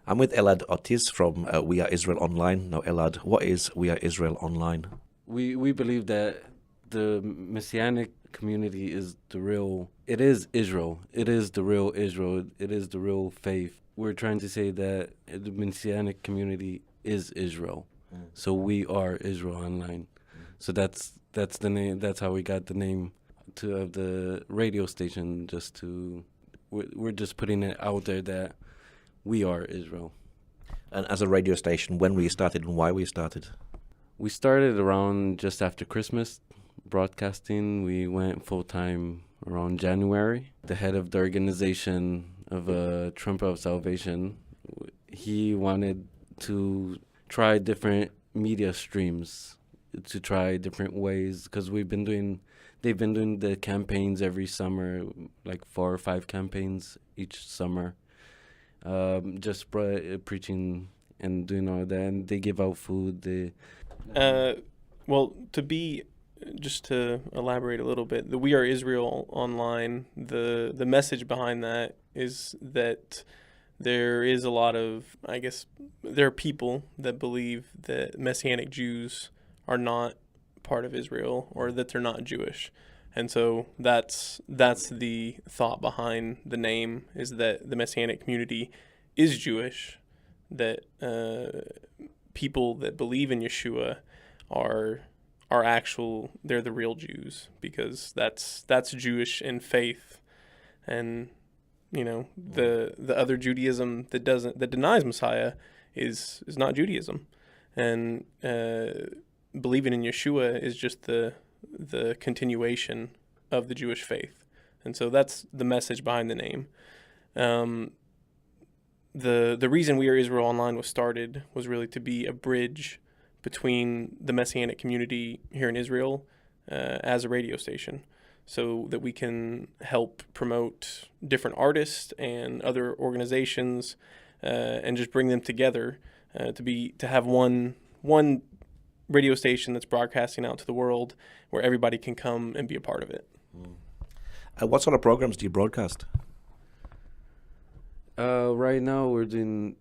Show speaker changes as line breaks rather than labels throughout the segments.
I'm with Elad Ortiz from We Are Israel Online. Now, Elad, what is We Are Israel Online?
We believe that the messianic community is the real. It is Israel. It is the real Israel. It is the real faith. We're trying to say that the messianic community is Israel. So we are Israel Online. So that's the name. That's how we got the name of the radio station. We're just putting it out there that we are Israel.
And as a radio station, when were you started and why were you started?
We started around just after Christmas broadcasting. We went full-time around January. The head of the organization of Trumpet of Salvation, he wanted to try different media streams, to try different ways, because they've been doing the campaigns every summer, like 4 or 5 campaigns each summer, just preaching and doing all that, and they give out food.
Just to elaborate a little bit, the We Are Israel Online, the message behind that is that there is a lot of, there are people that believe that Messianic Jews are not part of Israel or that they're not Jewish. And so that's the thought behind the name, is that the Messianic community is Jewish, that people that believe in Yeshua are they're the real Jews, because that's Jewish in faith. And the other Judaism that denies Messiah is not Judaism, and believing in Yeshua is just the continuation of the Jewish faith. And so that's the message behind the name. The reason We Are Israel Online was started was really to be a bridge between the Messianic community here in Israel as a radio station, so that we can help promote different artists and other organizations, and just bring them together to have one radio station that's broadcasting out to the world, where everybody can come and be a part of it.
What sort of programs do you broadcast?
Right now we're doing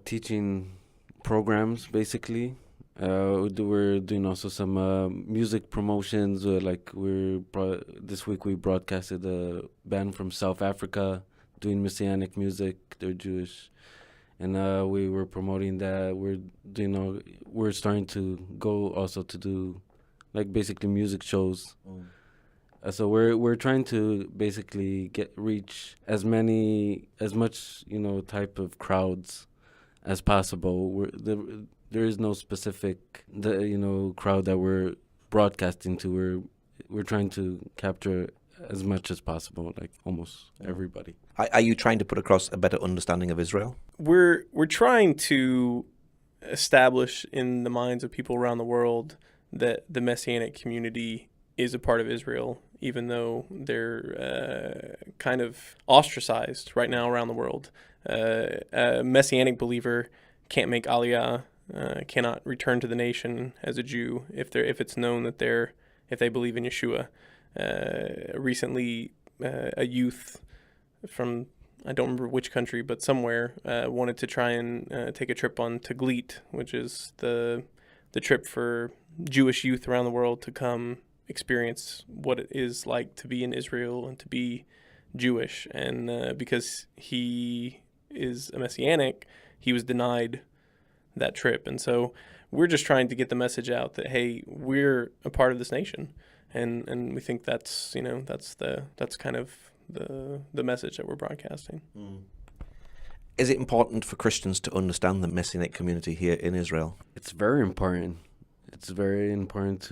teaching programs, basically. We're doing also some music promotions. This week we broadcasted a band from South Africa doing messianic music. They're Jewish, and we were promoting that. We're starting to go also to do basically music shows. So we're trying to basically reach as much type of crowds as possible. There is no specific crowd that we're broadcasting to. We're trying to capture as much as possible, almost everybody.
Are you trying to put across a better understanding of Israel?
We're trying to establish in the minds of people around the world that the Messianic community is a part of Israel, even though they're kind of ostracized right now around the world. A Messianic believer can't make Aliyah, cannot return to the nation as a Jew if it's known that if they believe in Yeshua. Recently, a youth from, I don't remember which country, but somewhere, wanted to try and take a trip on Taglit, which is the trip for Jewish youth around the world to come experience what it is like to be in Israel and to be Jewish. And because he is a Messianic, he was denied that trip. And so we're just trying to get the message out that, hey, we're a part of this nation, and we think that's kind of the message that we're broadcasting.
Is it important for Christians to understand the Messianic community here in Israel?
It's very important. It's very important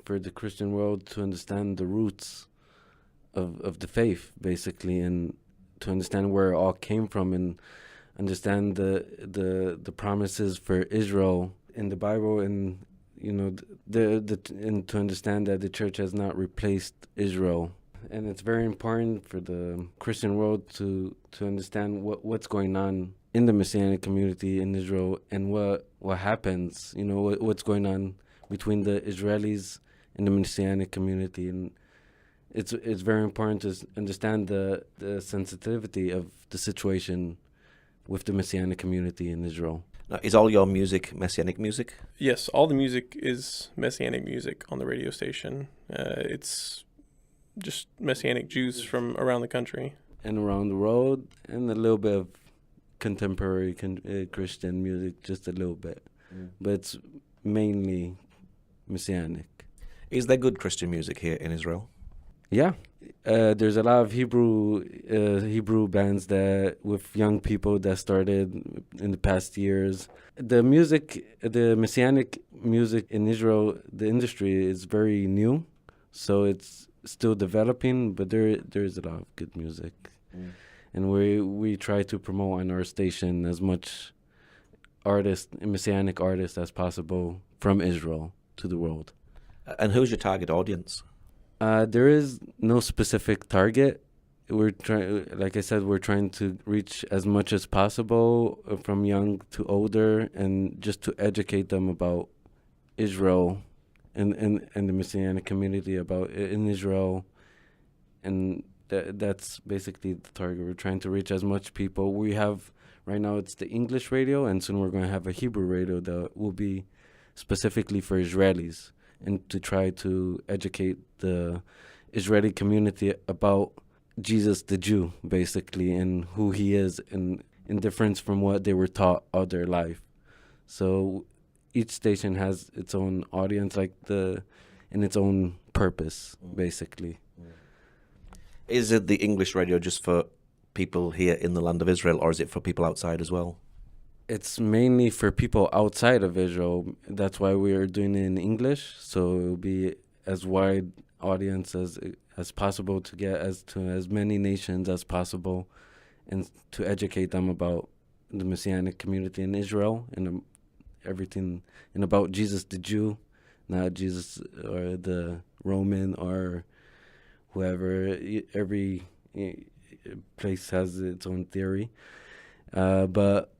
for the Christian world to understand the roots of the faith, basically, and to understand where it all came from, and understand the promises for Israel in the Bible, and and to understand that the church has not replaced Israel. And it's very important for the Christian world to understand what's going on in the Messianic community in Israel, and what happens, what's going on between the Israelis and the Messianic community. And it's very important to understand the sensitivity of the situation with the Messianic community in Israel.
Now, is all your music messianic music?
Yes, all the music is Messianic music on the radio station. It's just Messianic Jews from around the country.
And around the world, and a little bit of contemporary Christian music, just a little bit. But it's mainly Messianic.
Is there good Christian music here in Israel?
Yeah. There's a lot of Hebrew bands that with young people that started in the past years. The Messianic music in Israel, the industry is very new, so it's still developing, but there is a lot of good music. And we try to promote on our station as much Messianic artists as possible from Israel to the world.
And who's your target audience?
There is no specific target. Like I said, we're trying to reach as much as possible from young to older, and just to educate them about Israel and the Messianic community about in Israel. And that's basically the target. We're trying to reach as much people. We have, right now it's the English radio, and soon we're going to have a Hebrew radio that will be specifically for Israelis, and to try to educate the Israeli community about Jesus the Jew, basically, and who he is, and in difference from what they were taught all their life. So each station has its own audience, and its own purpose, basically.
Is it the English radio just for people here in the land of Israel, or is it for people outside as well?
It's mainly for people outside of Israel. That's why we are doing it in English, so it will be as wide audience as possible to get to as many nations as possible, and to educate them about the Messianic community in Israel and everything, and about Jesus the Jew, not Jesus or the Roman or whoever. Every place has its own theory, but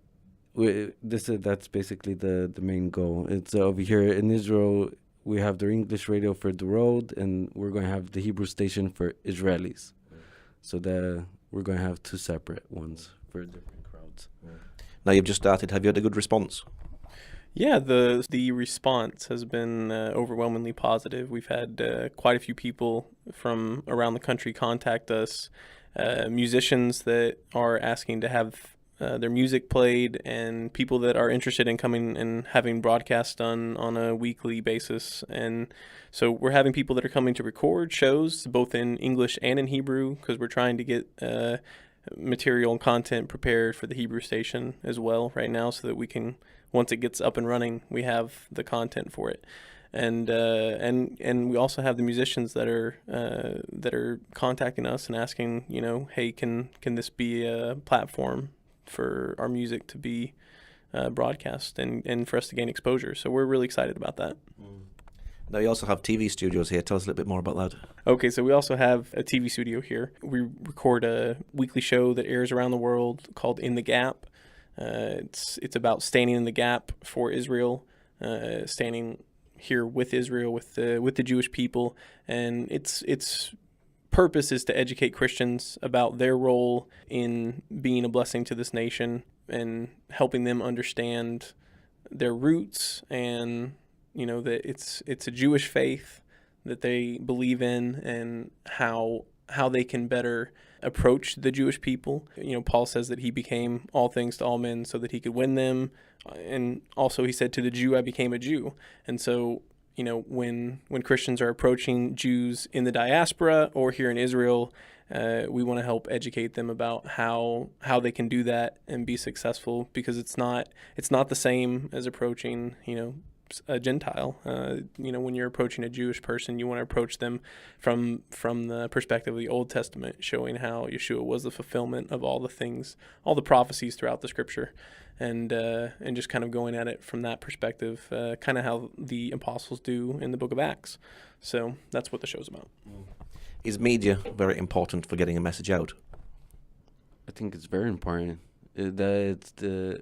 that's basically the main goal. It's over here in Israel. We have the English radio for the world, and we're going to have the Hebrew station for Israelis. So that we're going to have two separate ones for different crowds.
Now you've just started. Have you had a good response?
Yeah, the response has been overwhelmingly positive. We've had quite a few people from around the country contact us, musicians that are asking to have their music played, and people that are interested in coming and having broadcasts done on a weekly basis. And so we're having people that are coming to record shows both in English and in Hebrew, because we're trying to get material and content prepared for the Hebrew station as well right now, so that we can, once it gets up and running, we have the content for it. And we also have the musicians that are contacting us and asking, hey, can this be a platform for our music to be broadcast and for us to gain exposure. So we're really excited about that.
Now you also have TV studios here. Tell us a little bit more about that.
Okay, so we also have a TV studio here. We record a weekly show that airs around the world called In the Gap. It's about standing in the gap for Israel, standing here with Israel, with the Jewish people, and its purpose is to educate Christians about their role in being a blessing to this nation and helping them understand their roots, and that it's a Jewish faith that they believe in, and how they can better approach the Jewish people. Paul says that he became all things to all men so that he could win them, and also he said, to the Jew I became a Jew. And so when Christians are approaching Jews in the diaspora or here in Israel, we want to help educate them about how they can do that and be successful, because it's not the same as approaching a Gentile. When you're approaching a Jewish person, you want to approach them from the perspective of the Old Testament, showing how Yeshua was the fulfillment of all the things, all the prophecies throughout the Scripture, and just kind of going at it from that perspective, kind of how the apostles do in the Book of Acts. So that's what the show's about.
Is media very important for getting a message out?
I think it's very important. That it's the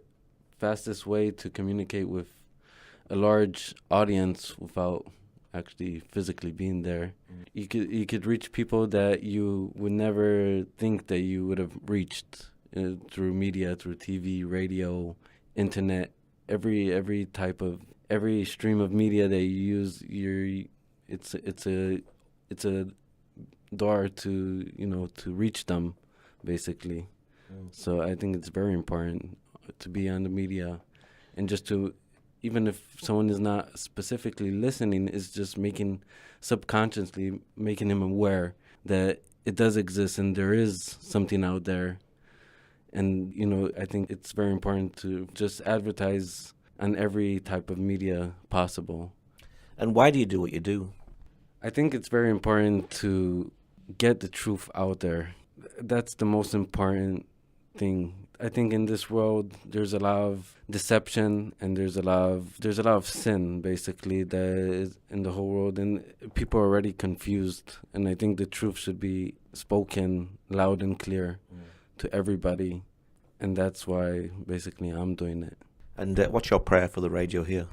fastest way to communicate with a large audience without actually physically being there. You could reach people that you would never think that you would have reached through media, through TV, radio, internet, every type of every stream of media that you use. It's a door to to reach them, basically. So I think it's very important to be on the media, and just to, even if someone is not specifically listening, is just subconsciously making him aware that it does exist and there is something out there. And, I think it's very important to just advertise on every type of media possible.
And why do you do what you do?
I think it's very important to get the truth out there. That's the most important thing. I think in this world there's a lot of deception and there's a lot of sin, basically, that is in the whole world, and people are already confused. And I think the truth should be spoken loud and clear to everybody, and that's why basically I'm doing it.
And what's your prayer for the radio here?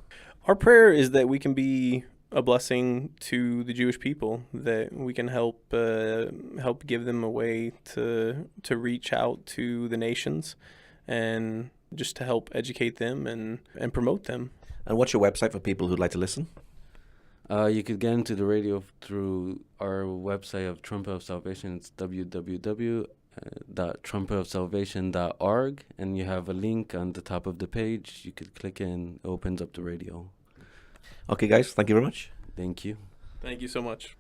Our prayer is that we can be a blessing to the Jewish people, that we can help give them a way to reach out to the nations, and just to help educate them and promote them.
And what's your website for people who'd like to listen?
You could get into the radio through our website of Trumpet of Salvation. It's www.trumpetofsalvation.org, and you have a link on the top of the page. You could click in, it opens up the radio.
Okay, guys, thank you very much.
Thank you.
Thank you so much.